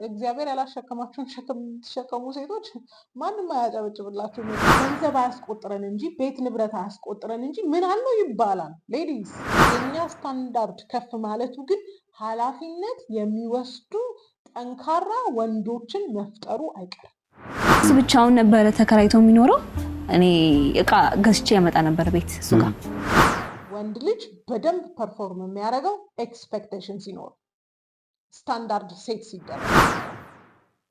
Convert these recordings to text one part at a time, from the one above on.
እግዚአብሔር ያላሸከማችሁን ሸክም የምትሸከሙ ሴቶች ማንም አያጨበጭብላችሁ። ገንዘብ አያስቆጥረን እንጂ ቤት ንብረት አያስቆጥረን እንጂ ምን አለው ይባላል። ሌዲስ የእኛ ስታንዳርድ ከፍ ማለቱ ግን ኃላፊነት የሚወስዱ ጠንካራ ወንዶችን መፍጠሩ አይቀርም። ብቻውን ነበረ ተከራይቶ የሚኖረው። እኔ እቃ ገዝቼ ያመጣ ነበር ቤት እሱ ጋር። ወንድ ልጅ በደንብ ፐርፎርም የሚያደርገው ኤክስፔክቴሽን ሲኖር ስታንዳርድ ሴት ሲደረግ፣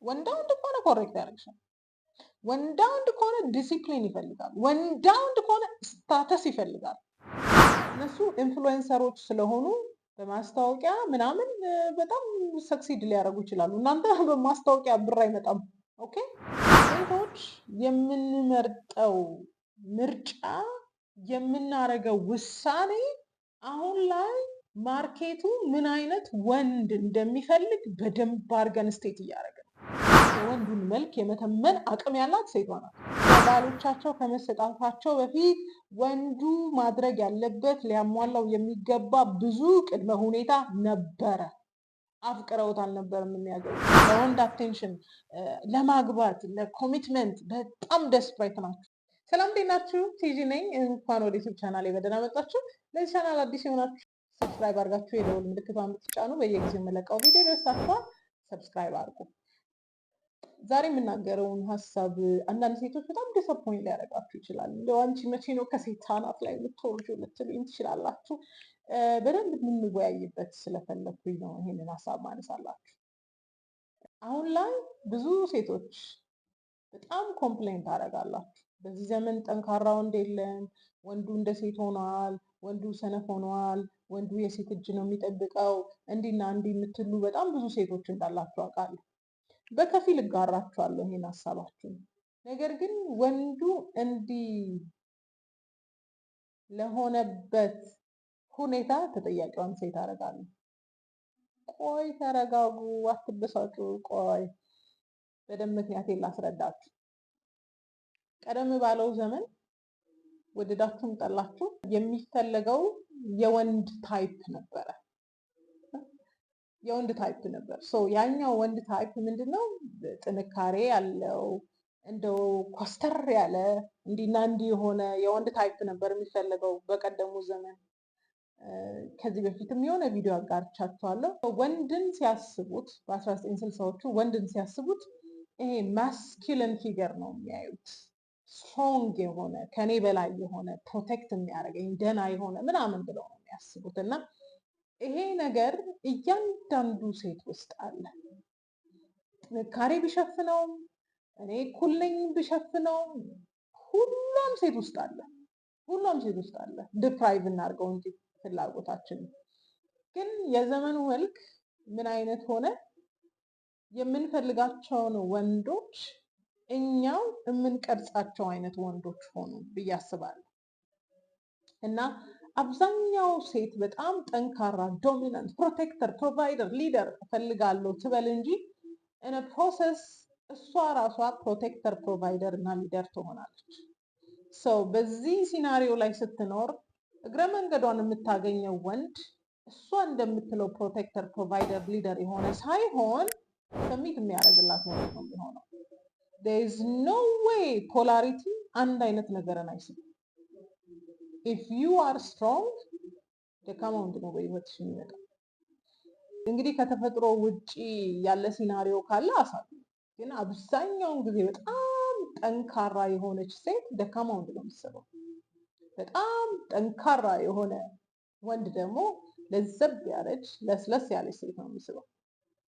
ወንዳ ወንድ ከሆነ ኮሬክት ያደርግሻል። ወንዳ ወንድ ከሆነ ዲሲፕሊን ይፈልጋል። ወንዳ ወንድ ከሆነ ስታተስ ይፈልጋል። እነሱ ኢንፍሉዌንሰሮች ስለሆኑ በማስታወቂያ ምናምን በጣም ሰክሲድ ሊያደርጉ ይችላሉ። እናንተ በማስታወቂያ ብር አይመጣም። ኦኬ። ሴቶች የምንመርጠው ምርጫ የምናደርገው ውሳኔ አሁን ላይ ማርኬቱ ምን አይነት ወንድ እንደሚፈልግ በደንብ አድርገን ስቴት እያደረገ ነው። የወንዱን መልክ የመተመን አቅም ያላት ሴቷ ናት። ባሎቻቸው ከመሰጣታቸው በፊት ወንዱ ማድረግ ያለበት ሊያሟላው የሚገባ ብዙ ቅድመ ሁኔታ ነበረ። አፍቅረውት አልነበረም የሚያገኙት። ለወንድ አቴንሽን፣ ለማግባት፣ ለኮሚትመንት በጣም ደስፕሬት ናቸው። ሰላም እንዴት ናችሁ? ቲጂ ነኝ። እንኳን ወደ ዩቲዩብ ቻናል በደህና መጣችሁ። ለዚህ ቻናል አዲስ የሆናችሁ ሰብስክራይብ አድርጋችሁ የደወል ምልክቷን ብትጫኑ በየጊዜው የምለቀው ቪዲዮ ደርሳችኋል። ሰብስክራይብ አድርጉ። ዛሬ የምናገረውን ሀሳብ አንዳንድ ሴቶች በጣም ዲስአፖይንት ሊያደርጋችሁ ይችላል። እንደው አንቺ መቼ ነው ከሴት አናት ላይ የምትወርጂው ልትሉኝ ትችላላችሁ። በደንብ የምንወያይበት ስለፈለኩኝ ነው ይሄንን ሀሳብ ማነሳላችሁ። አሁን ላይ ብዙ ሴቶች በጣም ኮምፕሌንት ታደርጋላችሁ። በዚህ ዘመን ጠንካራ ወንድ የለም፣ ወንዱ እንደ ሴት ሆኗል፣ ወንዱ ሰነፍ ሆኗል፣ ወንዱ የሴት እጅ ነው የሚጠብቀው፣ እንዲና እንዲህ የምትሉ በጣም ብዙ ሴቶች እንዳላችሁ አውቃለሁ። በከፊል እጋራችኋለሁ ይሄን ሀሳባችሁን። ነገር ግን ወንዱ እንዲህ ለሆነበት ሁኔታ ተጠያቂዋን ሴት አደርጋለሁ። ቆይ ተረጋጉ፣ አትበሳጩ። ቆይ በደንብ ምክንያቴን ላስረዳችሁ። ቀደም ባለው ዘመን ወደዳችሁም ጠላችሁ የሚፈለገው የወንድ ታይፕ ነበረ። የወንድ ታይፕ ነበር። ያኛው ወንድ ታይፕ ምንድነው? ጥንካሬ ያለው እንደው ኮስተር ያለ እንዲና እንዲህ የሆነ የወንድ ታይፕ ነበር የሚፈለገው በቀደሙ ዘመን። ከዚህ በፊትም የሆነ ቪዲዮ አጋርቻችኋለሁ። ወንድን ሲያስቡት በ1960ዎቹ ወንድን ሲያስቡት ይሄ ማስኪለን ፊገር ነው የሚያዩት። ስትሮንግ የሆነ ከኔ በላይ የሆነ ፕሮቴክት የሚያደርገኝ ደህና የሆነ ምናምን ብለው ነው የሚያስቡት። እና ይሄ ነገር እያንዳንዱ ሴት ውስጥ አለ። ጥንካሬ ቢሸፍነው፣ እኔ እኩል ነኝ ቢሸፍነው፣ ሁሉም ሴት ውስጥ አለ። ሁሉም ሴት ውስጥ አለ። ዲፕራይቭ እናድርገው እንጂ ፍላጎታችን። ግን የዘመኑ መልክ ምን አይነት ሆነ? የምንፈልጋቸውን ወንዶች እኛው የምንቀርጻቸው አይነት ወንዶች ሆኑ ብዬ አስባለሁ። እና አብዛኛው ሴት በጣም ጠንካራ፣ ዶሚናንት፣ ፕሮቴክተር፣ ፕሮቫይደር፣ ሊደር እፈልጋለሁ ትበል እንጂ እነ ፕሮሰስ እሷ ራሷ ፕሮቴክተር፣ ፕሮቫይደር እና ሊደር ትሆናለች። በዚህ ሲናሪዮ ላይ ስትኖር እግረ መንገዷን የምታገኘው ወንድ እሷ እንደምትለው ፕሮቴክተር፣ ፕሮቫይደር፣ ሊደር የሆነ ሳይሆን ሰሚት የሚያደርግላት ወንድ ነው የሚሆነው። there is no way ፖላሪቲ አንድ አይነት ነገርን አይስብም። if you are strong ደካማ ወንድ ነው በህይወትሽ የሚመጣው። እንግዲህ ከተፈጥሮ ውጪ ያለ ሲናሪዮ ካለ አሳቢ። ግን አብዛኛውን ጊዜ በጣም ጠንካራ የሆነች ሴት ደካማ ወንድ ነው የሚስበው። በጣም ጠንካራ የሆነ ወንድ ደግሞ ለዘብ ያለች ለስለስ ያለች ሴት ነው የሚስበው።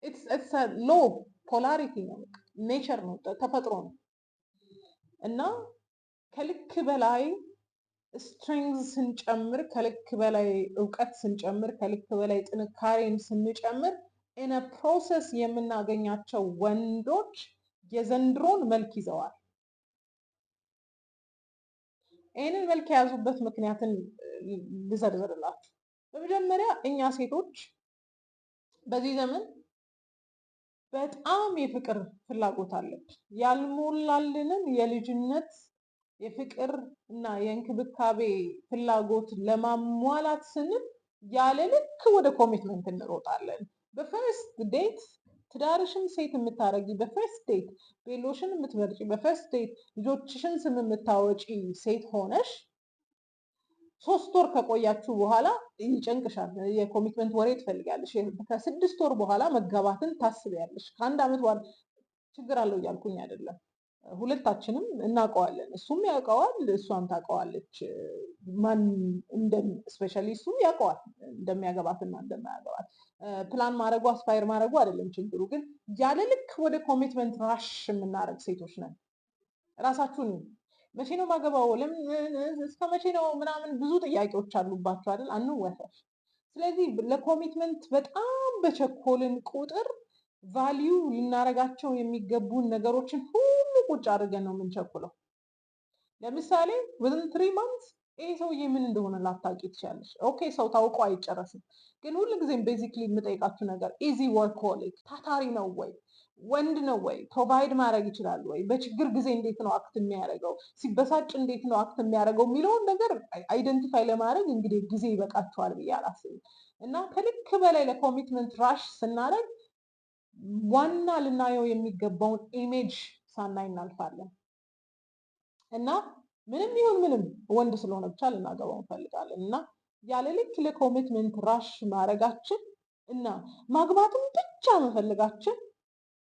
it's a law ፖላሪቲ ነው፣ ኔቸር ነው፣ ተፈጥሮ ነው። እና ከልክ በላይ ስትሬንግዝ ስንጨምር፣ ከልክ በላይ እውቀት ስንጨምር፣ ከልክ በላይ ጥንካሬን ስንጨምር ኢን ፕሮሰስ የምናገኛቸው ወንዶች የዘንድሮን መልክ ይዘዋል። ይህንን መልክ የያዙበት ምክንያትን ልዘርዝርላችሁ። በመጀመሪያ እኛ ሴቶች በዚህ ዘመን በጣም የፍቅር ፍላጎት አለብን። ያልሞላልንን የልጅነት የፍቅር እና የእንክብካቤ ፍላጎት ለማሟላት ስንል ያለ ልክ ወደ ኮሚትመንት እንሮጣለን። በፈርስት ዴት ትዳርሽን ሴት የምታረጊ በፈርስት ዴት ቤሎሽን የምትመርጪ በፈርስት ዴት ልጆችሽን ስም የምታወጪ ሴት ሆነሽ 3 ወር ከቆያችሁ በኋላ ይጨንቅሻል። የኮሚትመንት ወሬ ትፈልጋለሽ። ከ6 ወር በኋላ መጋባትን ታስቢያለሽ። ከ1 ዓመት በኋላ ችግር አለው እያልኩኝ አይደለም። ሁለታችንም እናውቀዋለን። እሱም ያውቀዋል፣ እሷም ታውቀዋለች። ማን ስፔሻሊ እሱ ያውቀዋል እንደሚያገባትና እንደማያገባት። ፕላን ማድረጉ አስፓየር ማድረጉ አይደለም ችግሩ። ግን ያለ ልክ ወደ ኮሚትመንት ራሽ የምናደርግ ሴቶች ነን። ራሳችሁን መቼ ነው ማገባው፣ እስከ መቼ ነው ምናምን ብዙ ጥያቄዎች አሉባቸው አይደል? አንወሰሽ። ስለዚህ ለኮሚትመንት በጣም በቸኮልን ቁጥር ቫሊዩ ልናረጋቸው የሚገቡን ነገሮችን ሁሉ ቁጭ አድርገን ነው የምንቸኩለው። ለምሳሌ within 3 months ይሄ ሰውዬ ምን እንደሆነ ላታውቂ ትችላለሽ። ኦኬ ሰው ታውቆ አይጨረስም። ግን ሁልጊዜም ቤዚክሊ የምጠይቃችሁ ነገር ኢዚ ወርክሆሊክ፣ ታታሪ ነው ወይ? ወንድ ነው ወይ? ፕሮቫይድ ማድረግ ይችላል ወይ? በችግር ጊዜ እንዴት ነው አክት የሚያደርገው? ሲበሳጭ እንዴት ነው አክት የሚያደርገው የሚለውን ነገር አይደንቲፋይ ለማድረግ እንግዲህ ጊዜ ይበቃችኋል ብዬ አላስብም። እና ከልክ በላይ ለኮሚትመንት ራሽ ስናደርግ ዋና ልናየው የሚገባውን ኢሜጅ ሳናይ እናልፋለን። እና ምንም ይሁን ምንም ወንድ ስለሆነ ብቻ ልናገባው እንፈልጋለን። እና ያለ ልክ ለኮሚትመንት ራሽ ማድረጋችን እና ማግባትን ብቻ መፈልጋችን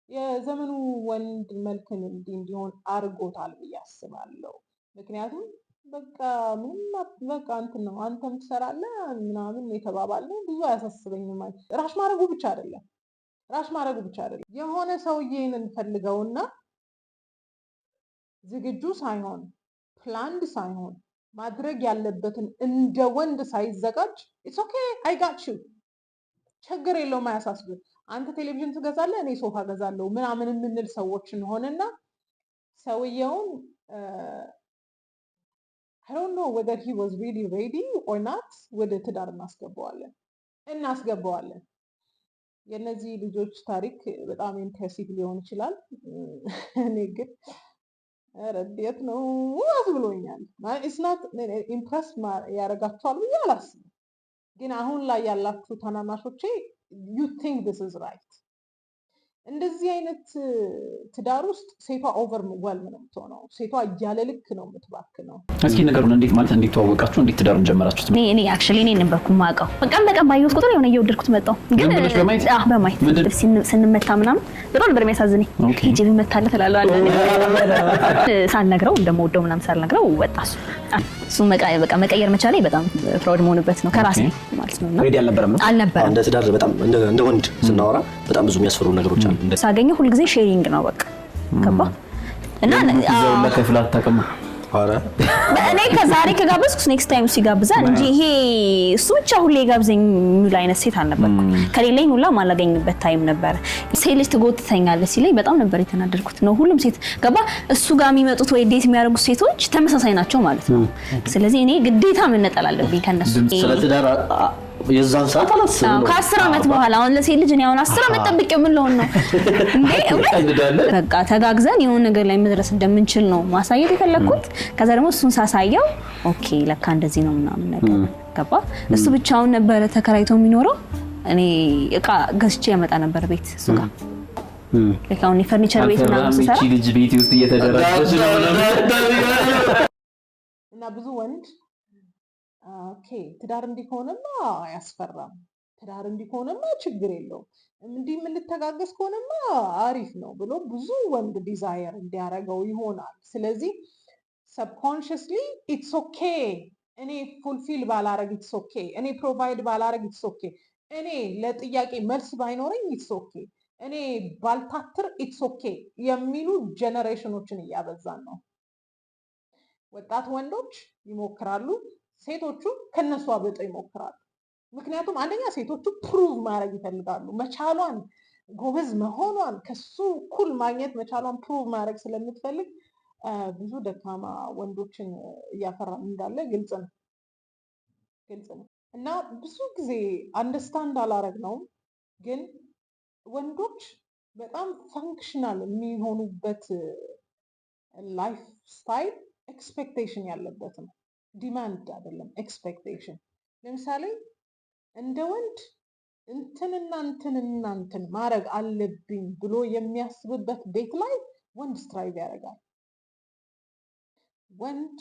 የዘመኑ ወንድ መልክን እንዲሆን አድርጎታል ብዬ አስባለሁ። ምክንያቱም በቃ ምንም በቃ እንትን ነው አንተም ትሰራለህ ምናምን የተባባለ ብዙ አያሳስበኝም። ራሽ ማድረጉ ብቻ አይደለም የሆነ ሰውዬን እንፈልገውና ዝግጁ ሳይሆን ፕላንድ ሳይሆን ማድረግ ያለበትን እንደ ወንድ ሳይዘጋጅ ኢትስ ኦኬ አይ ጋት ዩ ችግር የለውም አያሳስብም። አንተ ቴሌቪዥን ትገዛለህ እኔ ሶፋ ገዛለሁ ምናምን የምንል ሰዎች እንሆንና ሰውየውን I don't know whether he was really ready or not ወደ ትዳር እናስገባዋለን። የነዚህ ልጆች ታሪክ በጣም ኢምፕሬሲቭ ሊሆን ይችላል። እኔ ግን ረድየት ነው ብሎኛል። ኢስናት ኢምፕረስ ያደርጋቸዋል ብዬ አላስብም። ግን አሁን ላይ ያላችሁ ታናናሾቼ you think this is right። እንደዚህ አይነት ትዳር ውስጥ ሴቷ ኦቨርዌልም ነው የምትሆነው። ሴቷ እያለ ልክ ነው የምትባክነው። እስኪ ነገሩን እንዴት ማለት እንዴት ተዋወቃችሁ? እንዴት ትዳሩን ጀመራችሁት? እኔ አክቹሊ እኔ ነበርኩ የማውቀው። በቀን ባየሁት ቁጥር የሆነ እየወደድኩት መጣሁ። ግን በማየት ስንመታ ምናምን በጣም ነበር የሚያሳዝነኝ። ሂጂ ብመታለት እላለሁ አለ ሳልነግረው እንደምወደው ምናምን ሳልነግረው ወጣ እሱ በቃ መቀየር መቻሌ በጣም ፕራውድ መሆንበት ነው ከራሴ ማለት ነው። እና ሬዲ አልነበረም። እንደ ትዳር በጣም እንደ ወንድ ስናወራ በጣም ብዙ የሚያስፈሩ ነገሮች አሉ። ሳገኘው ሁልጊዜ ሼሪንግ ነው በቃ ገባ እና እዛው ለከፍላት ተቀማ አረ እኔ ከዛሬ ከጋበዝኩ ኔክስት ታይም ሲጋብዛል እንጂ ይሄ እሱ ብቻ ሁሌ ጋብዘኝ የሚል አይነት ሴት አልነበርኩም። ከሌለኝ ሁላ ማላገኝበት ታይም ነበር። ሴት ልጅ ትጎትተኛለች ሲለኝ በጣም ነበር የተናደድኩት። ነው ሁሉም ሴት ገባ እሱ ጋር የሚመጡት ወይ ዴት የሚያደርጉት ሴቶች ተመሳሳይ ናቸው ማለት ነው። ስለዚህ እኔ ግዴታ መነጠል አለብኝ ከነሱ። ስለ ትዳር የዛን ሰዓት አላስብም። ከ10 ዓመት በኋላ አሁን ለሴት ልጅ እኔ አሁን 10 ዓመት ጠብቄው ምን ልሆን ነው እንዴ? በቃ ተጋግዘን የሆነ ነገር ላይ መድረስ እንደምንችል ነው ማሳየት የፈለኩት። ከዛ ደግሞ እሱን ሳሳየው ኦኬ ለካ እንደዚህ ነው ምናምን ነገር ገባ። እሱ ብቻውን ነበር ተከራይቶ የሚኖረው። እኔ እቃ ገዝቼ ያመጣ ነበር ቤት እሱ ጋር ለካውን ፈርኒቸር ቤት ምናምን ሰራ። እቺ ልጅ ቤት ውስጥ እየተደረገች ነው እና ብዙ ወንድ ኦኬ ትዳር እንዲሆንማ አያስፈራም፣ ትዳር እንዲሆንማ ችግር የለውም፣ እንዲህ የምንተጋገዝ ከሆነማ አሪፍ ነው ብሎ ብዙ ወንድ ዲዛየር እንዲያደርገው ይሆናል። ስለዚህ ሰብኮንሽስሊ ኢትስ ኦኬ እኔ ፉልፊል ባላረግ ኢትስ ኦኬ፣ እኔ ፕሮቫይድ ባላረግ ኢትስ ኦኬ፣ እኔ ለጥያቄ መልስ ባይኖረኝ ኢትስ ኦኬ፣ እኔ ባልታትር ኢትስ ኦኬ የሚሉ ጀነሬሽኖችን እያበዛን ነው። ወጣት ወንዶች ይሞክራሉ፣ ሴቶቹ ከነሱ አብልጠው ይሞክራሉ። ምክንያቱም አንደኛ ሴቶቹ ፕሩቭ ማድረግ ይፈልጋሉ፣ መቻሏን ጎበዝ መሆኗን ከሱ እኩል ማግኘት መቻሏን ፕሩቭ ማድረግ ስለምትፈልግ ብዙ ደካማ ወንዶችን እያፈራን እንዳለ ግልጽ ነው። እና ብዙ ጊዜ አንደርስታንድ አላረግነውም፣ ግን ወንዶች በጣም ፋንክሽናል የሚሆኑበት ላይፍ ስታይል ኤክስፔክቴሽን ያለበት ነው። ዲማንድ አይደለም ኤክስፔክቴሽን። ለምሳሌ እንደ ወንድ እንትን ማድረግ አለብኝ ብሎ የሚያስብበት ቤት ላይ ወንድ ስትራይቭ ያደርጋል። ወንድ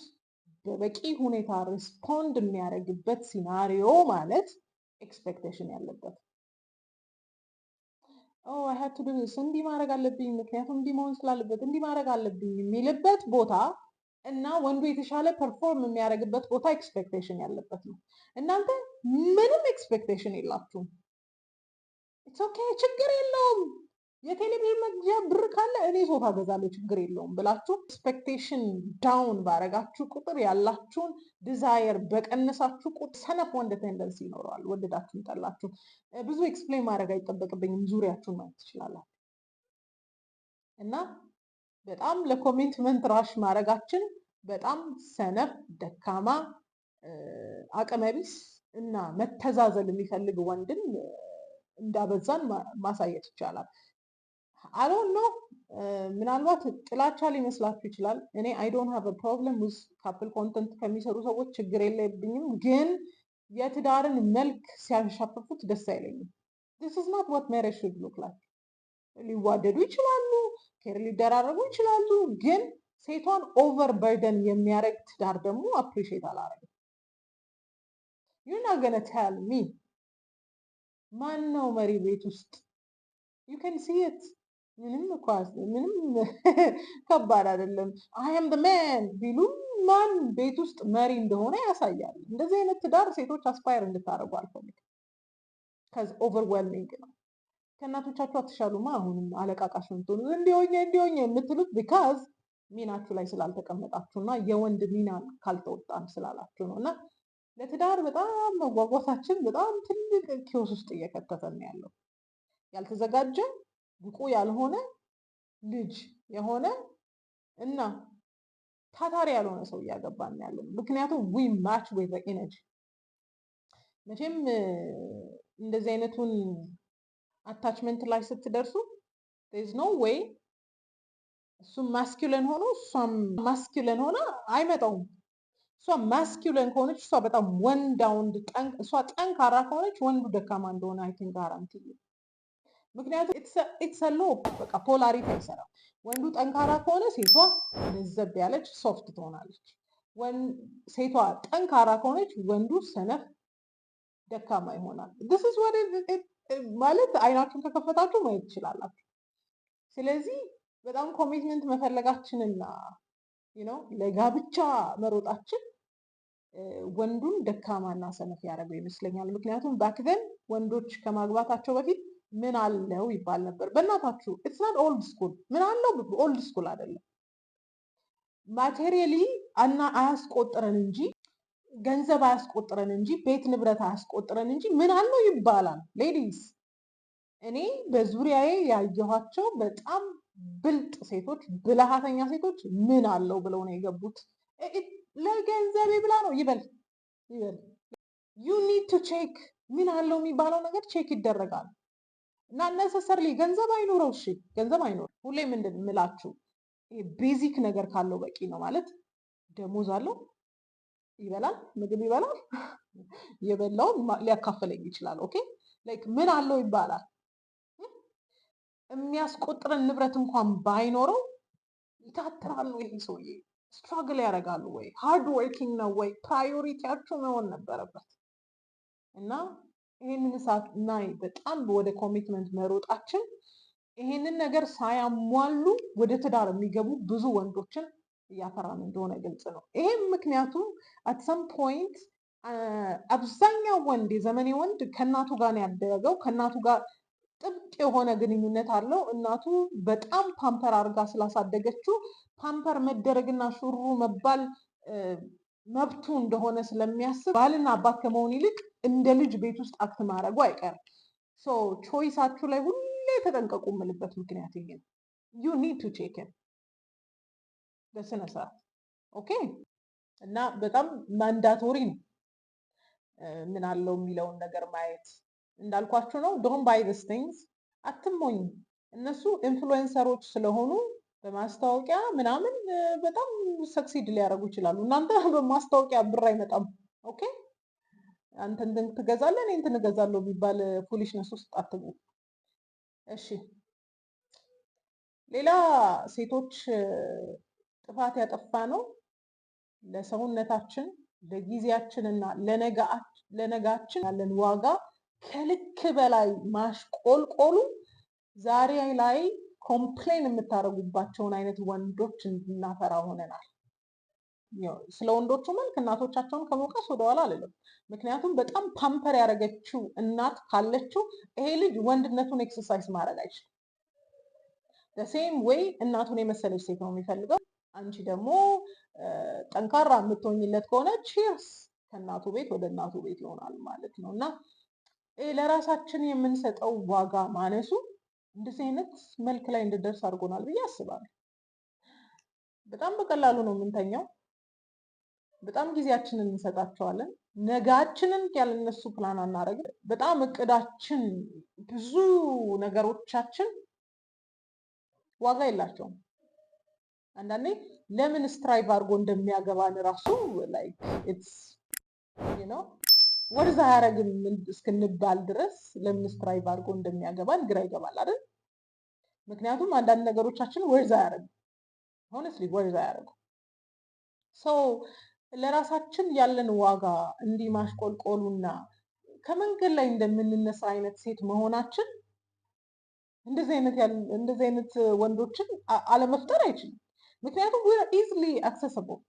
በበቂ ሁኔታ ሪስፖንድ የሚያደርግበት ሲናሪዮ ማለት ኤክስፔክቴሽን ያለበት አይ ሃቭ ቱ ዱ ዲስ እንዲህ ማድረግ አለብኝ ምክንያቱም እንዲህ መሆን ስላለበት እንዲህ ማድረግ አለብኝ የሚልበት ቦታ እና ወንዱ የተሻለ ፐርፎርም የሚያደርግበት ቦታ ኤክስፔክቴሽን ያለበት ነው። እናንተ ምንም ኤክስፔክቴሽን የላችሁም። ኢትስ ኦኬ ችግር የለውም የቴሌቪዥን መግዣ ብር ካለ እኔ ሶፋ ገዛለሁ ችግር የለውም ብላችሁ ኤክስፔክቴሽን ዳውን ባረጋችሁ ቁጥር ያላችሁን ዲዛየር በቀነሳችሁ ቁጥር ሰነፍ ወንድ ቴንደንሲ ይኖረዋል። ወደዳችሁም ጠላችሁ ብዙ ኤክስፕሌን ማድረግ አይጠበቅብኝም፣ ዙሪያችሁን ማየት ትችላላችሁ። እና በጣም ለኮሚትመንት ራሽ ማድረጋችን በጣም ሰነፍ፣ ደካማ፣ አቅመቢስ እና መተዛዘል የሚፈልግ ወንድን እንዳበዛን ማሳየት ይቻላል። አዶን ነው ምናልባት ጥላቻ ሊመስላችሁ ይችላል። እኔ አይ ዶንት ሃቭ አ ፕሮብለም ዊዝ ካፕል ኮንተንት ከሚሰሩ ሰዎች ችግር የለብኝም። ግን የትዳርን መልክ ሲያንሻፍፉት ደስ አይለኝም። this is not what marriage should look like። ሊዋደዱ ይችላሉ፣ ኬር ሊደራረጉ ይችላሉ። ግን ሴቷን ኦቨር በርደን የሚያደርግ ትዳር ደግሞ አፕሪሺየት አላረግም። you're not gonna tell me ማን ነው መሪ ቤት ውስጥ you can see it ምንም ከባድ አይደለም። I am the man ቢሉ ማን ቤት ውስጥ መሪ እንደሆነ ያሳያል። እንደዚህ አይነት ትዳር ሴቶች አስፓየር እንድታደርጉ አልፈልግም። ከዚ ኦቨርዌልሚንግ ነው። ከእናቶቻችሁ አትሻሉማ። አሁንም አለቃቃሽ ምትሆኑ እንዲሆኝ የምትሉት ቢካዝ ሚናችሁ ላይ ስላልተቀመጣችሁና የወንድ ሚና ካልተወጣን ስላላችሁ ነው። እና ለትዳር በጣም መጓጓታችን በጣም ትልቅ ኪዮስ ውስጥ እየከተተን ያለው ያልተዘጋጀ ብቁ ያልሆነ ልጅ የሆነ እና ታታሪ ያልሆነ ሰው እያገባን ያለው። ምክንያቱም ዊ ማች ዊዝ ዘ ኢነርጂ። መቼም እንደዚህ አይነቱን አታችመንት ላይ ስትደርሱ there is no way እሱም ማስኪውለን ሆኖ እሷም ማስኪውለን ሆና አይመጣውም። እሷ ማስኪውለን ከሆነች እሷ በጣም እሷ ጠንካራ ከሆነች ወንዱ ደካማ እንደሆነ አይ ቲንክ ጋራንቲ። ምክንያቱም ኢትስ አ ሎ በቃ ፖላሪቲ አይሰራም። ወንዱ ጠንካራ ከሆነ ሴቷ ለዘብ ያለች ሶፍት ትሆናለች። ሴቷ ጠንካራ ከሆነች ወንዱ ሰነፍ ደካማ ይሆናል። this is what ማለት አይናችሁን ከከፈታችሁ ማየት ትችላላችሁ። ስለዚህ በጣም ኮሚትመንት መፈለጋችንና ለጋብቻ መሮጣችን ወንዱን ደካማና ሰነፍ ያደረገው ይመስለኛል። ምክንያቱም ባክዘን ወንዶች ከማግባታቸው በፊት ምን አለው ይባል ነበር። በእናታችሁ ኢትስ ናት ኦልድ ስኩል። ምን አለው ኦልድ ስኩል አይደለም። ማቴሪያሊ አያስቆጥረን እንጂ ገንዘብ አያስቆጥረን እንጂ ቤት ንብረት አያስቆጥረን እንጂ ምን አለው ይባላል። ሌዲስ እኔ በዙሪያዬ ያየኋቸው በጣም ብልጥ ሴቶች፣ ብልሃተኛ ሴቶች ምን አለው ብለው ነው የገቡት። ለገንዘቤ ብላ ነው ይበል። ዩ ኒድ ቱ ቼክ ምን አለው የሚባለው ነገር ቼክ ይደረጋል። እና ነሰሰርሊ ገንዘብ አይኖረው። እሺ ገንዘብ አይኖረው። ሁሌ ምንድን ምላችሁ ቤዚክ ነገር ካለው በቂ ነው ማለት። ደሞዝ አለው፣ ይበላል፣ ምግብ ይበላል፣ የበላውን ሊያካፍለኝ ይችላል። ኦኬ ላይክ ምን አለው ይባላል። የሚያስቆጥረን ንብረት እንኳን ባይኖረው ይታትራሉ። ይሄ ሰውዬ ስትራግል ያደርጋሉ ወይ ሃርድ ወርኪንግ ነው ወይ ፕራዮሪቲያችሁ መሆን ነበረበት። እና ይሄንን ሰዓት እና በጣም ወደ ኮሚትመንት መሮጣችን ይሄንን ነገር ሳያሟሉ ወደ ትዳር የሚገቡ ብዙ ወንዶችን እያፈራን እንደሆነ ግልጽ ነው። ይሄም ምክንያቱም አት ሰም ፖይንት አብዛኛው ወንድ የዘመኔ ወንድ ከእናቱ ጋር ነው ያደረገው። ከእናቱ ጋር ጥብቅ የሆነ ግንኙነት አለው። እናቱ በጣም ፓምፐር አድርጋ ስላሳደገችው ፓምፐር መደረግና ሹሩ መባል መብቱ እንደሆነ ስለሚያስብ ባልና አባት ከመሆን ይልቅ እንደ ልጅ ቤት ውስጥ አክት ማድረጉ አይቀርም። ሶ ቾይሳችሁ ላይ ሁሌ ተጠንቀቁ የምልበት ምክንያት ይሄ ነው። ዩ ኒድ ቱ ቼክ ኢን በስነ ስርዓት ኦኬ። እና በጣም ማንዳቶሪ ነው ምን አለው የሚለውን ነገር ማየት። እንዳልኳችሁ ነው ዶንት ባይ ዲስ ቲንግስ። አትሞኝ። እነሱ ኢንፍሉዌንሰሮች ስለሆኑ በማስታወቂያ ምናምን በጣም ሰክሲድ ሊያደርጉ ይችላሉ። እናንተ በማስታወቂያ ብር አይመጣም። ኦኬ አንተ እንትን ትገዛለህ እኔ እንትን እገዛለሁ ቢባል ፉሊሽነስ ውስጥ አትግቡ። እሺ ሌላ ሴቶች ጥፋት ያጠፋ ነው ለሰውነታችን ለጊዜያችንና ለነጋችን ያለን ዋጋ ከልክ በላይ ማሽቆልቆሉ ዛሬ ላይ ኮምፕሌን የምታደርጉባቸውን አይነት ወንዶች እንድናፈራ ሆነናል። ስለ ወንዶቹ መልክ እናቶቻቸውን ከመውቀስ ወደኋላ አልልም። ምክንያቱም በጣም ፓምፐር ያደረገችው እናት ካለችው ይሄ ልጅ ወንድነቱን ኤክሰርሳይዝ ማድረግ አይችልም። ሴም ወይ እናቱን የመሰለች ሴት ነው የሚፈልገው። አንቺ ደግሞ ጠንካራ የምትሆኝለት ከሆነ ቺርስ ከእናቱ ቤት ወደ እናቱ ቤት ይሆናል ማለት ነው። እና ለራሳችን የምንሰጠው ዋጋ ማነሱ እንደዚህ አይነት መልክ ላይ እንድደርስ አድርጎናል ብዬ አስባለሁ። በጣም በቀላሉ ነው የምንተኛው። በጣም ጊዜያችንን እንሰጣቸዋለን። ነጋችንን ያለነሱ ፕላን አናደርግም። በጣም እቅዳችን ብዙ ነገሮቻችን ዋጋ የላቸውም። አንዳንዴ ለምን ስትራይቭ አድርጎ እንደሚያገባን ራሱ ላይክ ኢትስ ወርዝ አያረግም እስክንባል ድረስ ለምን ስትራይቭ አድርጎ እንደሚያገባን ግራ ይገባል አይደል? ምክንያቱም አንዳንድ ነገሮቻችን ወርዝ አያረግም፣ ሆነስትሊ ወርዝ አያረግም። ሰው ለራሳችን ያለን ዋጋ እንዲህ ማሽቆልቆሉና ከመንገድ ላይ እንደምንነሳ አይነት ሴት መሆናችን እንደዚህ አይነት ወንዶችን አለመፍጠር አይችልም። ምክንያቱም we are easily accessible።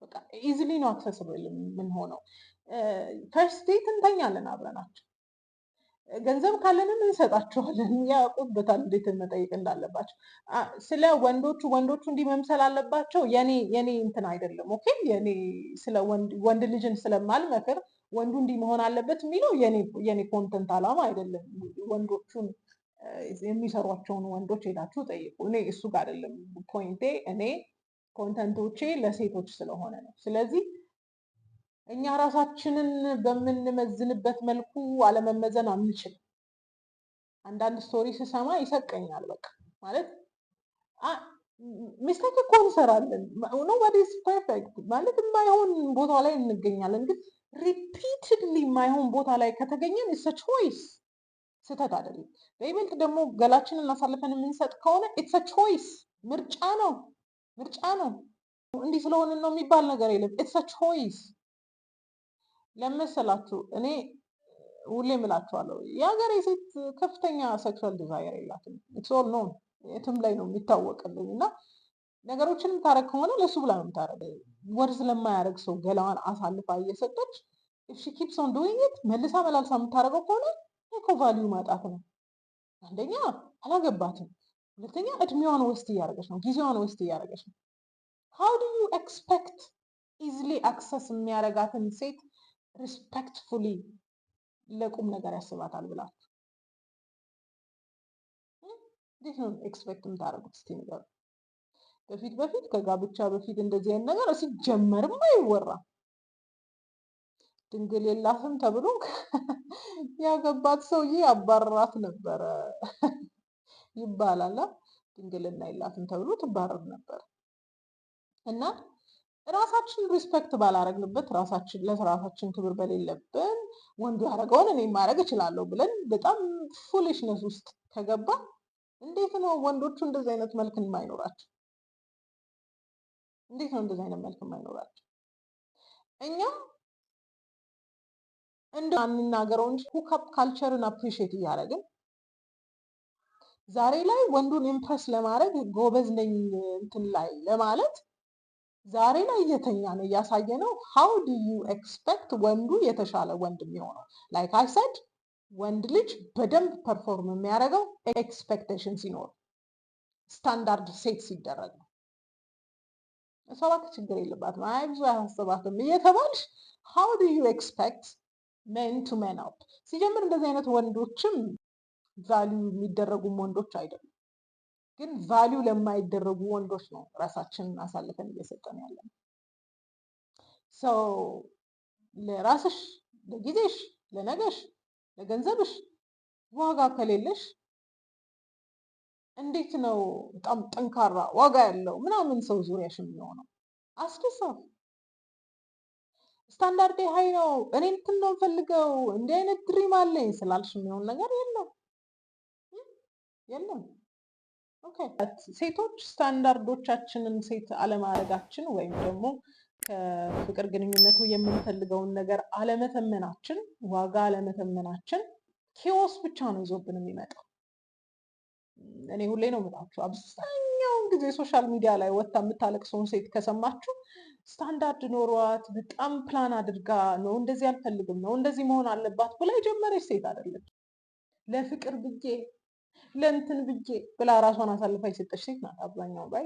በቃ ኢዚሊ ነው አክሰስብል የምንሆነው። ፈርስት ዴት እንተኛለን አብረናቸው፣ ገንዘብ ካለንም እንሰጣቸዋለን። ያውቁበታል እንዴት መጠየቅ እንዳለባቸው። ስለ ወንዶቹ እንዲህ መምሰል አለባቸው የኔ እንትን አይደለም። ኦኬ የኔ ስለ ወንድ ልጅን ስለማልመክር ወንዱ እንዲህ መሆን አለበት የሚለው የኔ ኮንተንት አላማ አይደለም። ወንዶቹን የሚሰሯቸውን ወንዶች ሄዳችሁ ጠይቁ። እኔ እሱ ጋር አይደለም ፖይንቴ። እኔ ኮንተንቶቼ ለሴቶች ስለሆነ ነው። ስለዚህ እኛ ራሳችንን በምንመዝንበት መልኩ አለመመዘን አንችልም። አንዳንድ ስቶሪ ስሰማ ይሰቀኛል። በቃ ማለት ሚስቴክ እኮ እንሰራለን። ኖባዲ ኢዝ ፐርፌክት ማለት የማይሆን ቦታ ላይ እንገኛለን። ግን ሪፒትድሊ የማይሆን ቦታ ላይ ከተገኘን ኢትስ አ ቾይስ፣ ስህተት አይደለም። በይበልጥ ደግሞ ገላችንን እናሳልፈን የምንሰጥ ከሆነ ኢትስ አ ቾይስ፣ ምርጫ ነው። እንዲህ ስለሆነ ነው የሚባል ነገር የለም። ኢትስ አ ቾይስ። ለመሰላችሁ እኔ ሁሌ እምላችኋለሁ የሀገሬ ሴት ከፍተኛ ሴክሹዋል ዲዛየር የላትም። ኢትስ ኦል ኖን፣ የትም ላይ ነው የሚታወቅልኝ። እና ነገሮችን የምታረግ ከሆነ ለሱ ብላ ነው የምታረግ። ወርዝ ለማያደርግ ሰው ገላዋን አሳልፋ እየሰጠች ኢፍ ሺ ኪፕስ ኦን ዱይንግ ኢት መልሳ መላልሳ የምታደርገው ከሆነ እኮ ቫልዩ ማጣት ነው። አንደኛ አላገባትም፣ ሁለተኛ እድሜዋን ወስት እያደረገች ነው፣ ጊዜዋን ወስት እያደረገች ነው። ሃው ዱ ዩ ኤክስፔክት ኢዝሊ አክሰስ የሚያደርጋትን ሴት ሪስፔክትፉሊ ለቁም ነገር ያስባታል ብላችሁ እንዴት ነው ኤክስፔክት የምታደርጉት? እስቲ ንገሩ። በፊት ከጋብቻ በፊት እንደዚህ አይነት ነገር ሲጀመርም አይወራም። ድንግል የላትም ተብሎ ያገባት ሰውዬ አባረራት ነበረ ይባላል። ድንግልና የላትም ተብሎ ትባረር ነበር። እና ራሳችን ሪስፔክት ባላረግንበት፣ ለራሳችን ክብር በሌለብን ወንዱ ያደረገውን እኔ ማድረግ እችላለሁ ብለን በጣም ፉሊሽነስ ውስጥ ከገባ እንዴት ነው ወንዶቹ እንደዚህ አይነት መልክ የማይኖራቸው? እንዴት ነው እንደዚህ አይነት መልክ የማይኖራቸው? እኛ እንደ አንናገረው እንጂ ሁክአፕ ካልቸርን አፕሪሺየት እያደረግን ዛሬ ላይ ወንዱን ኢምፕረስ ለማድረግ ጎበዝ ነኝ እንትን ላይ ለማለት ዛሬ ላይ እየተኛን እያሳየ ነው። ሃው ዱ ዩ ኤክስፔክት ወንዱ የተሻለ ወንድ የሚሆነው? ላይክ አይ ሰድ ወንድ ልጅ በደንብ ፐርፎርም የሚያደርገው ኤክስፔክቴሽን ሲኖር፣ ስታንዳርድ ሴት ሲደረግ ነው። እሷ እባክህ ችግር የለባትም አይ ብዙ አያስባትም እየተባልሽ ሃው ዱ ዩ ኤክስፔክት ሜን ቱ ሜን አፕ? ሲጀምር እንደዚህ አይነት ወንዶችም ቫሊዩ የሚደረጉም ወንዶች አይደሉም። ግን ቫሊዩ ለማይደረጉ ወንዶች ነው ራሳችንን አሳልፈን እየሰጠን ያለን። ሰው ለራስሽ፣ ለጊዜሽ፣ ለነገሽ፣ ለገንዘብሽ ዋጋ ከሌለሽ እንዴት ነው በጣም ጠንካራ ዋጋ ያለው ምናምን ሰው ዙሪያሽ የሚሆነው? አስደሳፍ ስታንዳርድ ሃይ ነው፣ እኔ እንትን ነው ፈልገው እንዲህ አይነት ድሪም አለኝ ስላልሽ የሚሆን ነገር የለም። ኦኬ ሴቶች ስታንዳርዶቻችንን ሴት አለማድረጋችን ወይም ደግሞ ከፍቅር ግንኙነቱ የምንፈልገውን ነገር አለመተመናችን፣ ዋጋ አለመተመናችን ኪዮስ ብቻ ነው ይዞብን የሚመጣው። እኔ ሁሌ ነው የምላችሁ፣ አብዛኛውን ጊዜ ሶሻል ሚዲያ ላይ ወጥታ የምታለቅሰውን ሴት ከሰማችሁ ስታንዳርድ ኖሯት በጣም ፕላን አድርጋ ነው እንደዚህ አልፈልግም ነው እንደዚህ መሆን አለባት ብላ የጀመረች ሴት አይደለች። ለፍቅር ብዬ ለእንትን ብዬ ብላ ራሷን አሳልፋ የሰጠች ሴት ናት አብዛኛው ባይ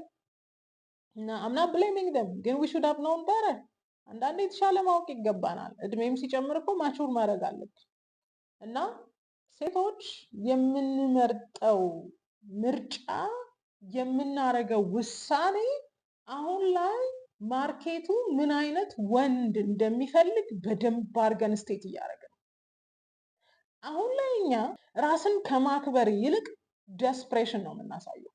እና አምና ብሌሚንግ ደም ግን ዊ ሹድ ሃቭ ኖውን ቤተር። አንዳንዴ የተሻለ ማወቅ ይገባናል። እድሜም ሲጨምር እኮ ማቹር ማድረግ አለብን እና ሴቶች የምንመርጠው ምርጫ የምናረገው ውሳኔ አሁን ላይ ማርኬቱ ምን አይነት ወንድ እንደሚፈልግ በደንብ አድርገን ስቴት እያደረገ ነው። አሁን ላይ እኛ ራስን ከማክበር ይልቅ ደስፕሬሽን ነው የምናሳየው።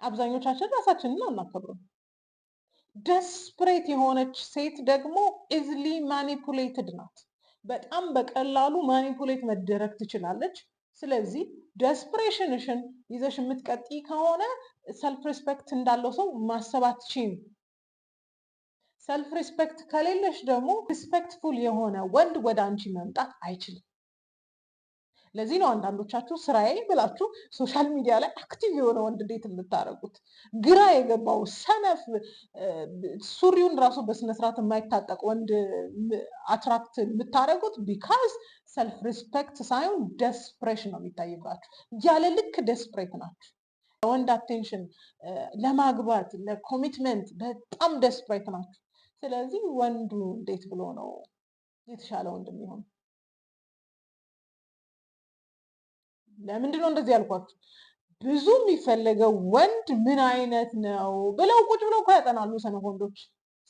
አብዛኞቻችን ራሳችንን ነው እናከብረው። ደስፕሬት የሆነች ሴት ደግሞ ኢዝሊ ማኒፑሌትድ ናት። በጣም በቀላሉ ማኒፑሌት መደረግ ትችላለች። ስለዚህ ደስፕሬሽንሽን ይዘሽ የምትቀጥይ ከሆነ ሰልፍ ሪስፔክት እንዳለው ሰው ማሰብ አትችይም። ሰልፍ ሪስፔክት ከሌለሽ ደግሞ ሪስፔክትፉል የሆነ ወንድ ወደ አንቺ መምጣት አይችልም። ለዚህ ነው አንዳንዶቻችሁ ስራዬ ብላችሁ ሶሻል ሚዲያ ላይ አክቲቭ የሆነ ወንድ እንዴት የምታደርጉት፣ ግራ የገባው ሰነፍ ሱሪውን ራሱ በስነስርዓት የማይታጠቅ ወንድ አትራክት የምታደርጉት ቢካዝ ሰልፍ ሪስፔክት ሳይሆን ደስፕሬሽን ነው የሚታይባችሁ። ያለ ልክ ደስፕሬት ናችሁ። ወንድ አቴንሽን ለማግባት ለኮሚትመንት በጣም ደስፕሬት ናችሁ። ስለዚህ ወንዱ እንዴት ብሎ ነው የተሻለ ወንድ የሚሆን? ለምንድን ነው እንደዚህ ያልኳችሁ? ብዙ የሚፈለገው ወንድ ምን አይነት ነው ብለው ቁጭ ብለው እኮ ያጠናሉ ሰነፍ ወንዶች።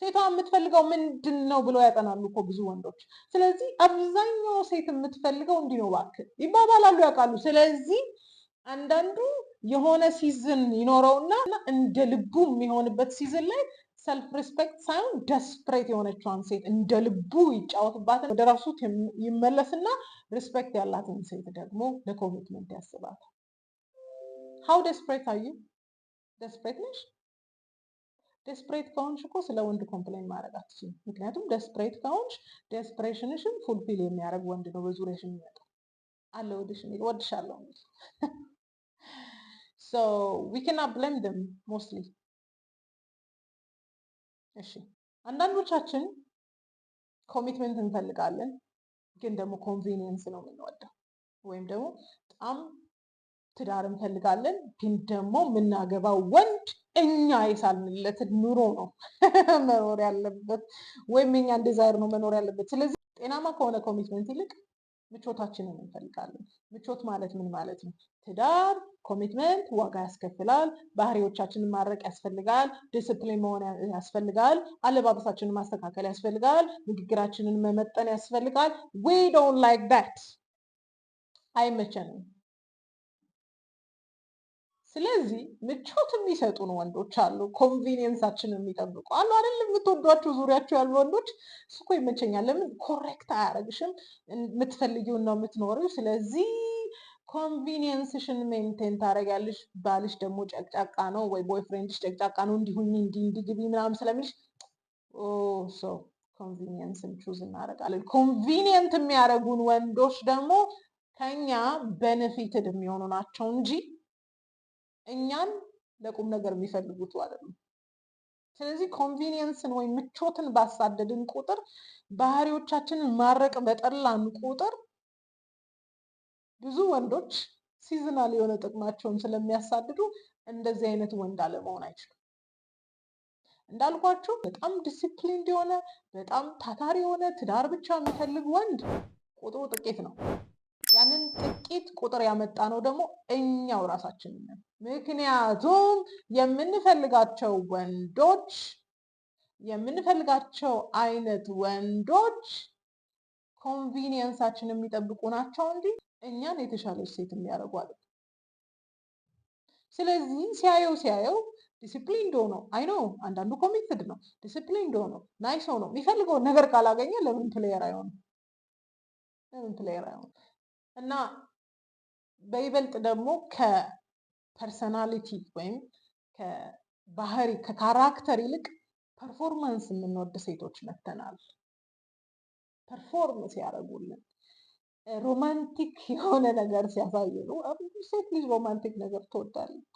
ሴቷ የምትፈልገው ምንድን ነው ብለው ያጠናሉ እኮ ብዙ ወንዶች። ስለዚህ አብዛኛው ሴት የምትፈልገው እንዲህ ነው እባክህ ይባባላሉ፣ ያውቃሉ። ስለዚህ አንዳንዱ የሆነ ሲዝን ይኖረውና እንደ ልቡ የሚሆንበት ሲዝን ላይ ሰልፍ ሪስፔክት ሳይሆን ደስፕሬት የሆነችዋን ሴት እንደ ልቡ ይጫወትባትን፣ ወደ ራሱ ይመለስና ሪስፔክት ያላትን ሴት ደግሞ ለኮሚትመንት ያስባታል። ሀው ደስፕሬት አዩ? ደስፕሬት ነሽ? ደስፕሬት ከሆንሽ እኮ ስለ ወንድ ኮምፕሌን ማድረግ አትችይም። ምክንያቱም ደስፕሬት ከሆንሽ ደስፕሬሽንሽን ፉልፊል የሚያደርግ ወንድ ነው በዙሪያሽ የሚመጣው። አለሁልሽ የሚል ወድሻለሁ የሚል so we cannot blame them mostly። እሺ አንዳንዶቻችን ኮሚትመንት እንፈልጋለን፣ ግን ደግሞ ኮንቬኒየንስ ነው የምንወደው። ወይም ደግሞ በጣም ትዳር እንፈልጋለን፣ ግን ደግሞ የምናገባው ወንድ እኛ የሳልንለትን ኑሮ ነው መኖር ያለበት፣ ወይም የኛን ዲዛይር ነው መኖር ያለበት። ስለዚህ ጤናማ ከሆነ ኮሚትመንት ይልቅ ምቾታችንን እንፈልጋለን። ምቾት ማለት ምን ማለት ነው? ትዳር ኮሚትመንት ዋጋ ያስከፍላል። ባህሪዎቻችንን ማድረቅ ያስፈልጋል። ዲስፕሊን መሆን ያስፈልጋል። አለባበሳችንን ማስተካከል ያስፈልጋል። ንግግራችንን መመጠን ያስፈልጋል። we don't like that። አይመቸንም። ስለዚህ ምቾት የሚሰጡን ወንዶች አሉ፣ ኮንቪኒየንሳችንን የሚጠብቁ አሉ አይደል? የምትወዷቸው ዙሪያቸው ያሉ ወንዶች እሱ እኮ ይመቸኛል፣ ለምን ኮሬክት አያደርግሽም፣ የምትፈልጊውን ነው የምትኖሪው፣ ስለዚህ ኮንቪኒየንስሽን ሜንቴን ታደርጊያለሽ። ባልሽ ደግሞ ጨቅጫቃ ነው ወይ ቦይፍሬንድሽ ጨቅጫቃ ነው፣ እንዲሁኝ እንዲግቢ ምናምን ስለሚልሽ ሶ ኮንቪኒየንስን ቹዝ እናደርጋለን። ኮንቪኒየንት የሚያደርጉን ወንዶች ደግሞ ከኛ ቤኔፊትድ የሚሆኑ ናቸው እንጂ እኛን ለቁም ነገር የሚፈልጉት አይደሉም። ስለዚህ ኮንቪኒየንስን ወይም ምቾትን ባሳደድን ቁጥር፣ ባህሪዎቻችንን ማረቅ በጠላን ቁጥር ብዙ ወንዶች ሲዝናል የሆነ ጥቅማቸውን ስለሚያሳድዱ እንደዚህ አይነት ወንድ አለመሆን አይችሉም። እንዳልኳችሁ በጣም ዲሲፕሊን የሆነ በጣም ታታሪ የሆነ ትዳር ብቻ የሚፈልግ ወንድ ቁጥሩ ጥቂት ነው። ያንን ጥቂት ቁጥር ያመጣ ነው ደግሞ እኛው ራሳችን ነን። ምክንያቱም የምንፈልጋቸው አይነት ወንዶች ኮንቪኒየንሳችን የሚጠብቁ ናቸው እንጂ እኛን የተሻለች ሴት የሚያደርጉ አይደለም። ስለዚህ ሲያየው ዲሲፕሊንድ ሆኖ አይ ኖ አንዳንዱ ኮሚትድ ነው፣ ዲሲፕሊንድ ሆኖ ናይስ ሆኖ የሚፈልገውን ነገር ካላገኘ ለምን ፕሌየር አይሆንም? ለምን ፕሌየር አይሆንም? እና በይበልጥ ደግሞ ከፐርሰናሊቲ ወይም ከባህሪ ከካራክተር ይልቅ ፐርፎርማንስ የምንወድ ሴቶች መተናል። ፐርፎርም ሲያደርጉልን ሮማንቲክ የሆነ ነገር ሲያሳዩ ነው። ሴት ልጅ ሮማንቲክ ነገር ትወዳለች።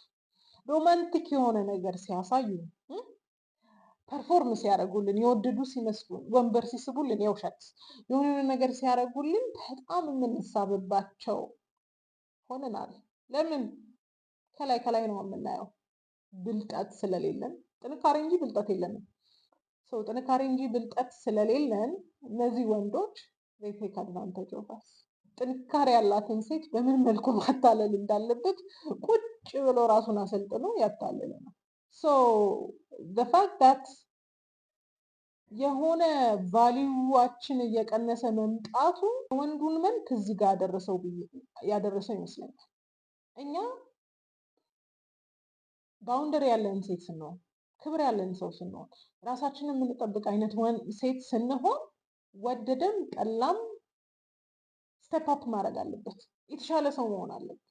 ሮማንቲክ የሆነ ነገር ሲያሳዩ ፐርፎርም ሲያደርጉልን የወደዱ ሲመስሉን ወንበር ሲስቡልን የውሸት የሆነ ነገር ሲያደርጉልን በጣም የምንሳብባቸው ሆነናል። ለምን? ከላይ ከላይ ነው የምናየው። ብልጠት ስለሌለን ጥንካሬ እንጂ ብልጠት የለንም። ሰው ጥንካሬ እንጂ ብልጠት ስለሌለን እነዚህ ወንዶች they take advantage of us። ጥንካሬ ያላትን ሴት በምን መልኩ ማታለል እንዳለበት ቁጭ ብሎ ራሱን አሰልጥኖ ያታልለናል። so the fact that የሆነ ቫሊዩዋችን እየቀነሰ መምጣቱ ወንዱን መልክ እዚህ ጋር ያደረሰው ይመስለኛል። እኛ ባውንደሪ ያለን ሴት ስንሆን፣ ክብር ያለን ሰው ስንሆን፣ ራሳችንን የምንጠብቅ አይነት ሴት ስንሆን ወደደም ጠላም ስቴፕ አፕ ማድረግ አለበት። የተሻለ ሰው መሆን አለበት።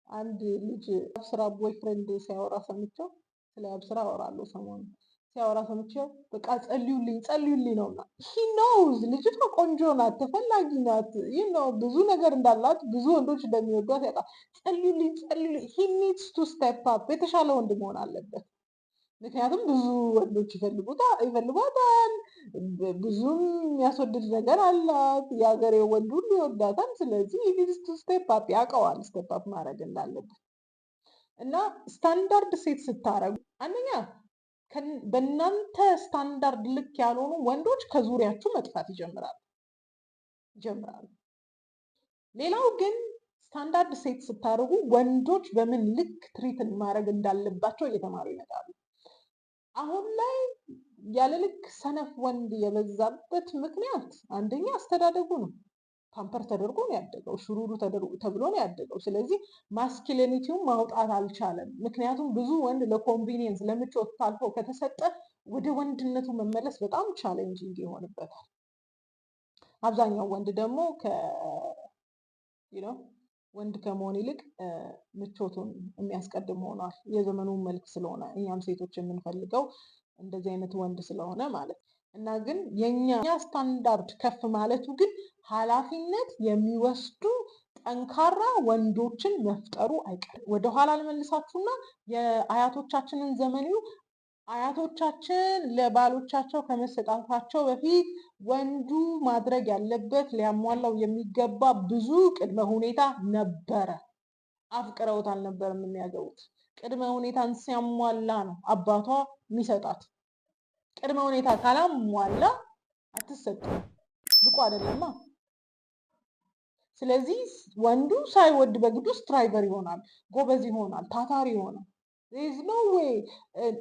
አንድ ልጅ አብስራ ቦይፍሬንድ ሲያወራ ሰምቼው፣ ስለ አብስራ አወራለሁ ሰሞኑን ሲያወራ ሰምቼው፣ በቃ ጸልዩልኝ ነውና ሂ ኖውዝ ልጅቷ ቆንጆ ናት፣ ተፈላጊ ናት፣ ብዙ ነገር እንዳላት ብዙ ወንዶች እንደሚወዷት ያውቃል። ጸልዩልኝ ሂ ኒድስ ቱ ስቴፕ አፕ የተሻለ ወንድ መሆን አለበት። ምክንያቱም ብዙ ወንዶች ይፈልጓታል፣ ብዙም የሚያስወድድ ነገር አላት፣ የሀገሬው ወንድ ሁሉ ይወዳታል። ስለዚህ ሂ ኒድስ ቱ ስቴፕ አፕ ያውቀዋል ስቴፕ አፕ ማድረግ እንዳለበት። እና ስታንዳርድ ሴት ስታረጉ አንደኛ በእናንተ ስታንዳርድ ልክ ያልሆኑ ወንዶች ከዙሪያችሁ መጥፋት ይጀምራሉ። ሌላው ግን ስታንዳርድ ሴት ስታደርጉ ወንዶች በምን ልክ ትሪትን ማድረግ እንዳለባቸው እየተማሩ ይመጣሉ። አሁን ላይ ያለ ልክ ሰነፍ ወንድ የበዛበት ምክንያት አንደኛ አስተዳደጉ ነው። ፓምፐር ተደርጎ ነው ያደገው፣ ሽሩሩ ተብሎ ነው ያደገው። ስለዚህ ማስኪሊኒቲውን ማውጣት አልቻለም። ምክንያቱም ብዙ ወንድ ለኮንቪኒየንስ ለምቾት ታልፎ ከተሰጠ ወደ ወንድነቱ መመለስ በጣም ቻሌንጂንግ ይሆንበታል። አብዛኛው ወንድ ደግሞ ወንድ ከመሆን ይልቅ ምቾቱን የሚያስቀድም ሆኗል። የዘመኑ መልክ ስለሆነ እኛም ሴቶች የምንፈልገው እንደዚህ አይነት ወንድ ስለሆነ ማለት ነው። እና ግን የኛ ስታንዳርድ ከፍ ማለቱ ግን ኃላፊነት የሚወስዱ ጠንካራ ወንዶችን መፍጠሩ አይቀርም። ወደኋላ ልመልሳችሁና የአያቶቻችንን ዘመን አያቶቻችን ለባሎቻቸው ከመሰጣታቸው በፊት ወንዱ ማድረግ ያለበት ሊያሟላው የሚገባ ብዙ ቅድመ ሁኔታ ነበረ። አፍቅረውት አልነበረም የሚያገቡት። ቅድመ ሁኔታን ሲያሟላ ነው አባቷ የሚሰጣት። ቅድመ ሁኔታ ካላሟላ አትሰጥም፣ ብቁ አይደለማ። ስለዚህ ወንዱ ሳይወድ በግዱ ስትራይቨር ይሆናል፣ ጎበዝ ይሆናል፣ ታታሪ ይሆናል። ኖ ዌይ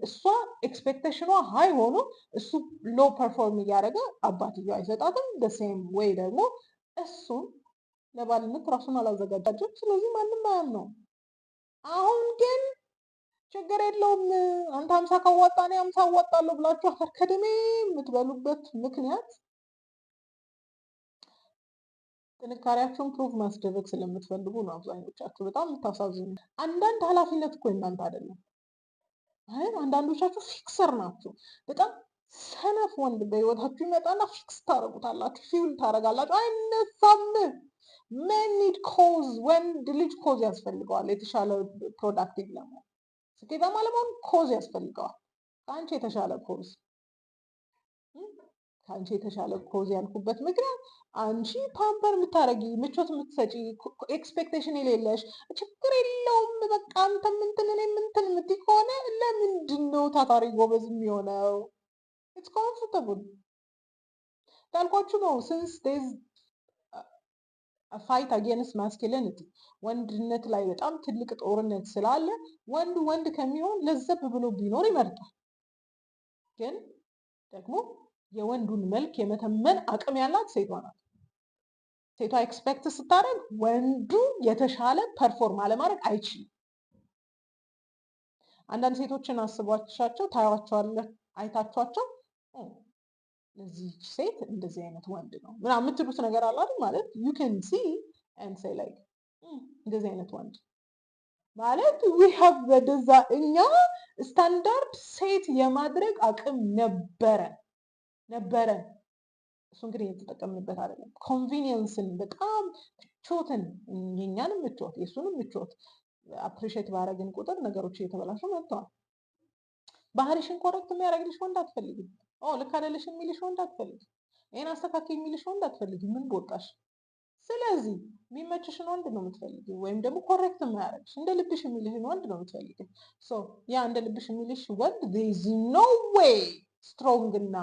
እሷ ኤክስፔክቴሽኗ ሀይ ሆኖ እሱ ሎ ፐርፎርም እያደረገ አባትየው አይሰጣትም። ደሴም ወይ ደግሞ እሱን ለባልነት ራሱን አላዘጋጃጀም። ስለዚህ ማንም አያምነው። አሁን ግን ችግር የለውም አንተ 50 ካዋጣ እኔ 50 አዋጣለሁ ብላችሁ አፈር ከደሜ የምትበሉበት ምክንያት ጥንካሬያቸውን ፕሩቭ ማስደረግ ስለምትፈልጉ ነው። አብዛኞቻችሁ በጣም የምታሳዝኑ። አንዳንድ ኃላፊነት እኮ እናንተ አይደለም። አንዳንዶቻችሁ ፊክሰር ናችሁ። በጣም ሰነፍ ወንድ በህይወታችሁ ይመጣና ፊክስ ታደርጉታላችሁ፣ ፊውል ታደርጋላችሁ። አይነሳም። ሜን ኒድ ኮዝ። ወንድ ልጅ ኮዝ ያስፈልገዋል። የተሻለ ፕሮዳክቲቭ ለመሆን፣ ስኬታማ ለመሆን ኮዝ ያስፈልገዋል። ከአንቺ የተሻለ ኮዝ ከአንቺ የተሻለ ኮዝ ያልኩበት ምክንያት አንቺ ፓምፐር የምታረጊ ምቾት የምትሰጪ ኤክስፔክቴሽን የሌለሽ ችግር የለውም በቃ አንተ ምንትን እኔ ምንትን የምትይ ከሆነ ለምንድን ነው ታታሪ ጎበዝ የሚሆነው? ኢትስ ኮምፎርታብል እንዳልኳችሁ ነው። ሲንስ ዴዝ ፋይት አጌንስት ማስኪሊኒቲ ወንድነት ላይ በጣም ትልቅ ጦርነት ስላለ ወንድ ከሚሆን ለዘብ ብሎ ቢኖር ይመርጣል። ግን ደግሞ የወንዱን መልክ የመተመን አቅም ያላት ሴቷ ናት። ሴቷ ኤክስፔክት ስታደርግ ወንዱ የተሻለ ፐርፎርም አለማድረግ አይችልም። አንዳንድ ሴቶችን አስቧቸው አይታችኋቸው ለዚህች ሴት እንደዚህ አይነት ወንድ ነው ምናምን የምትሉት ነገር አለ አይደል? ማለት you can see and say like እንደዚህ አይነት ወንድ ማለት we have እኛ ስታንዳርድ ሴት የማድረግ አቅም ነበረን። እሱን ግን እየተጠቀምንበት አይደለም። ኮንቪኒየንስን በጣም ምቾትን፣ የኛንም ምቾት የእሱንም ምቾት አፕሪሼት ባረግን ቁጥር ነገሮች እየተበላሹ መጥተዋል። ባህሪሽን ኮረክት የሚያደርግልሽ ወንድ አትፈልጊም። ልክ አይደለሽ የሚልሽ ወንድ አትፈልጊም። ይሄን አስተካክል የሚልሽ ወንድ አትፈልጊም። ምን ቦጣሽ? ስለዚህ የሚመችሽን ወንድ ነው የምትፈልጊው፣ ወይም ደግሞ ኮሬክት የማያደርግሽ እንደ ልብሽ የሚልሽን ወንድ ነው የምትፈልጊው። ያ እንደ ልብሽ የሚልሽ ወንድ there is no way ስትሮንግ እና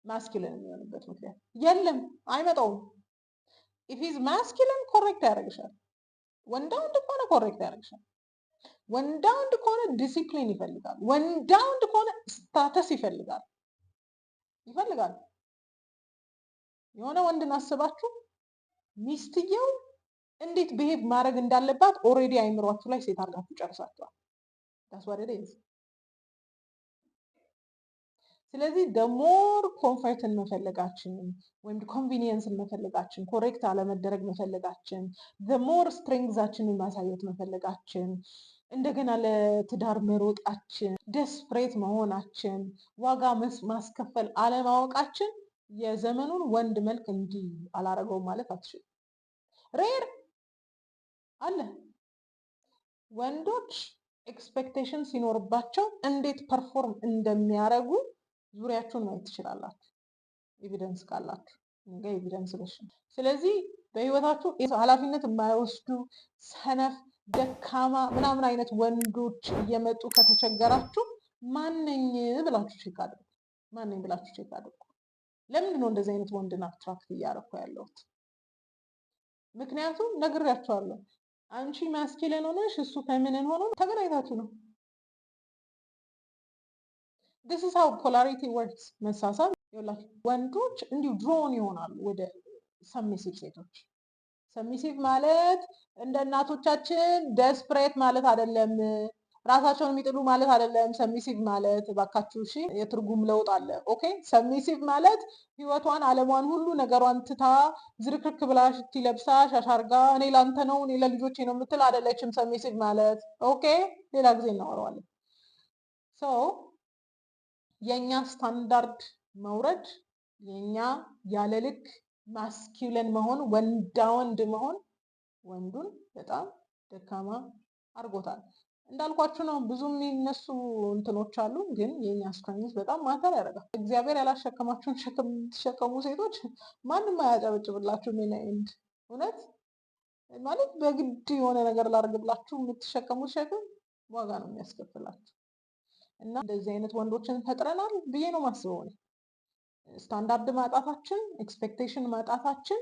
ማስኪልን የሚሆንበት ምክንያት የለም፣ አይመጣውም። if he's masculine ኮሬክት ያደርግሻል። ወንዳ ወንድ ከሆነ ኮሬክት ያደርግሻል። ወንዳ ወንድ ከሆነ ዲሲፕሊን ይፈልጋል። ወንዳ ወንድ ከሆነ ስታተስ ይፈልጋል። የሆነ ወንድን አስባችሁ ሚስትየው እንዴት ብሄቭ ማድረግ እንዳለባት ኦልሬዲ አይምሯችሁ ላይ ሴት አድርጋችሁ ጨርሳችኋል። that's what it is። ስለዚህ ደሞር ኮንፈርትን መፈለጋችን ወይም ኮንቪኒየንስን መፈለጋችን፣ ኮሬክት አለመደረግ መፈለጋችን፣ ደሞር ስትሬንግዛችንን ማሳየት መፈለጋችን፣ እንደገና ለትዳር መሮጣችን፣ ደስፕሬት መሆናችን፣ ዋጋ ማስከፈል አለማወቃችን የዘመኑን ወንድ መልክ እንዲህ አላረገውም ማለት አትችልም። ሬር አለ ወንዶች ኤክስፔክቴሽን ሲኖርባቸው እንዴት ፐርፎርም እንደሚያደርጉ ዙሪያችሁን ማየት ትችላላችሁ፣ ኤቪደንስ ካላችሁ። ነገ ኤቪደንስ በሽ። ስለዚህ በህይወታችሁ ኃላፊነት የማይወስዱ ሰነፍ፣ ደካማ ምናምን አይነት ወንዶች እየመጡ ከተቸገራችሁ ማነኝ ብላችሁ ቼክ አድርጉ። ማነኝ ብላችሁ ቼክ አድርጉ። ለምንድን ነው እንደዚህ አይነት ወንድን አትራክት እያደረኩ ያለሁት? ምክንያቱም ነግሬያቸዋለሁ። አንቺ ማስኪልን ሆነሽ እሱ ፌሚኒን ሆኖ ተገናኝታችሁ ነው። this is how polarity works። መሳሳብ ይኸውላችሁ፣ ወንዶች እንዲሁ ድሮን ይሆናሉ ወደ ሰሚሲቭ ሴቶች። ሰሚሲቭ ማለት እንደ እናቶቻችን ደስፕሬት ማለት አይደለም፣ ራሳቸውን የሚጥሉ ማለት አይደለም። ሰሚሲቭ ማለት እባካችሁ እሺ፣ የትርጉም ለውጥ አለ። ኦኬ፣ ሰሚሲቭ ማለት ህይወቷን አለሟን ሁሉ ነገሯን ትታ ዝርክርክ ብላ ሽቲ ለብሳ ሻሻርጋ እኔ ላንተ ነው እኔ ለልጆቼ ነው የምትል አይደለችም ሰሚሲቭ ማለት። ኦኬ፣ ሌላ ጊዜ እናወራዋለን። ሶ የኛ ስታንዳርድ መውረድ፣ የኛ ያለ ልክ ማስኪውለን መሆን፣ ወንዳ ወንድ መሆን ወንዱን በጣም ደካማ አድርጎታል። እንዳልኳችሁ ነው። ብዙ የሚነሱ እንትኖች አሉ፣ ግን የኛ ስትሬንግዝ በጣም ማተር ያደርጋል። እግዚአብሔር ያላሸከማችሁን ሸክም የምትሸከሙ ሴቶች ማንም አያጨበጭብላችሁም። ኤንድ እውነት ማለት በግድ የሆነ ነገር ላድርግብላችሁ የምትሸከሙት ሸክም ዋጋ ነው የሚያስከፍላችሁ። እና እንደዚህ አይነት ወንዶችን ፈጥረናል ብዬ ነው ማስበው። ስታንዳርድ ማጣታችን፣ ኤክስፔክቴሽን ማጣታችን፣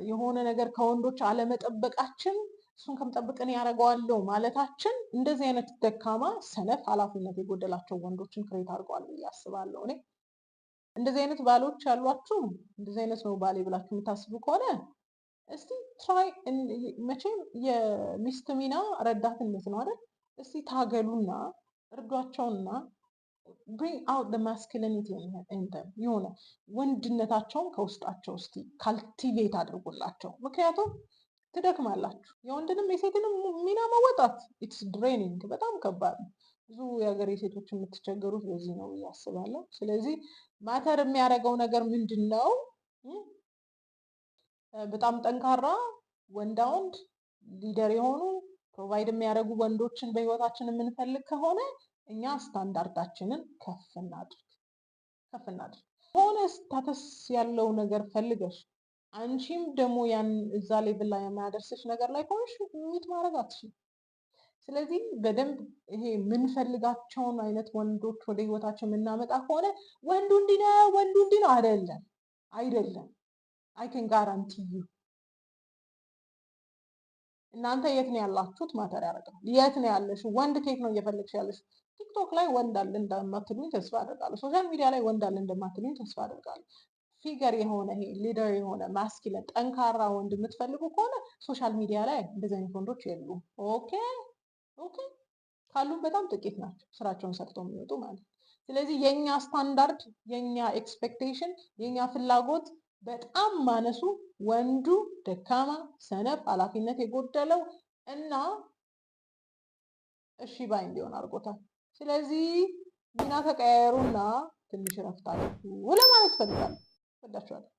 የሆነ ነገር ከወንዶች አለመጠበቃችን፣ እሱን ከምጠብቅን ያደርገዋለሁ ማለታችን እንደዚህ አይነት ደካማ ሰነፍ ኃላፊነት የጎደላቸው ወንዶችን ክሬት አድርገዋል ብዬ አስባለሁ። እኔ እንደዚህ አይነት ባሎች ያሏችሁ፣ እንደዚህ አይነት ነው ባሌ ብላችሁ የምታስቡ ከሆነ እስቲ ትራይ። መቼም የሚስት ሚና ረዳትነት ነው አይደል? እስቲ ታገሉና እርዷቸውና bring out the masculinity in them። የሆነ ወንድነታቸውን ከውስጣቸው እስቲ ካልቲቬት አድርጉላቸው። ምክንያቱም ትደክማላችሁ። የወንድንም የሴትንም ሚና መወጣት ኢትስ ድሬኒንግ፣ በጣም ከባድ ነው። ብዙ የሀገሬ ሴቶች የምትቸገሩት በዚህ ነው ብዬ አስባለሁ። ስለዚህ ማተር የሚያደርገው ነገር ምንድን ነው? በጣም ጠንካራ ወንዳ ወንድ ሊደር የሆኑ ፕሮቫይድ የሚያደርጉ ወንዶችን በህይወታችን የምንፈልግ ከሆነ እኛ ስታንዳርዳችንን ከፍ እናድርግ። ሆነ ስታተስ ያለው ነገር ፈልገሽ አንቺም ደግሞ ያን እዛ ሌቭል ላይ የማያደርስሽ ነገር ላይ ከሆንሽ ሚት ማድረግ አትችይም። ስለዚህ በደንብ ይሄ የምንፈልጋቸውን አይነት ወንዶች ወደ ህይወታችን የምናመጣ ከሆነ ወንዱ እንዲህ ነው አይደለም። አይ ካን ጋራንቲ ዩ። እናንተ የት ነው ያላችሁት ማተር ያደርጋል። የት ነው ያለሽው? ወንድ ኬክ ነው እየፈለግሽ ያለሽ? ቲክቶክ ላይ ወንድ አለ እንደማትሉኝ ተስፋ አደርጋለሁ። ሶሻል ሚዲያ ላይ ወንድ አለ እንደማትሉኝ ተስፋ አደርጋለሁ። ፊገር የሆነ ይሄ ሊደር የሆነ ማስኪለን ጠንካራ ወንድ የምትፈልጉ ከሆነ ሶሻል ሚዲያ ላይ እንደዚህ አይነት ወንዶች የሉም። ኦኬ ካሉ በጣም ጥቂት ናቸው ስራቸውን ሰርተው የሚወጡ ማለት ነው። ስለዚህ የኛ ስታንዳርድ፣ የኛ ኤክስፔክቴሽን፣ የኛ ፍላጎት በጣም ማነሱ ወንዱ ደካማ፣ ሰነፍ፣ ኃላፊነት የጎደለው እና እሺ ባይ እንዲሆን አድርጎታል። ስለዚህ ሚና ተቀያየሩና ትንሽ ረፍት አድርጉ ለማለት ፈልጋለሁ። ወዳችኋለሁ።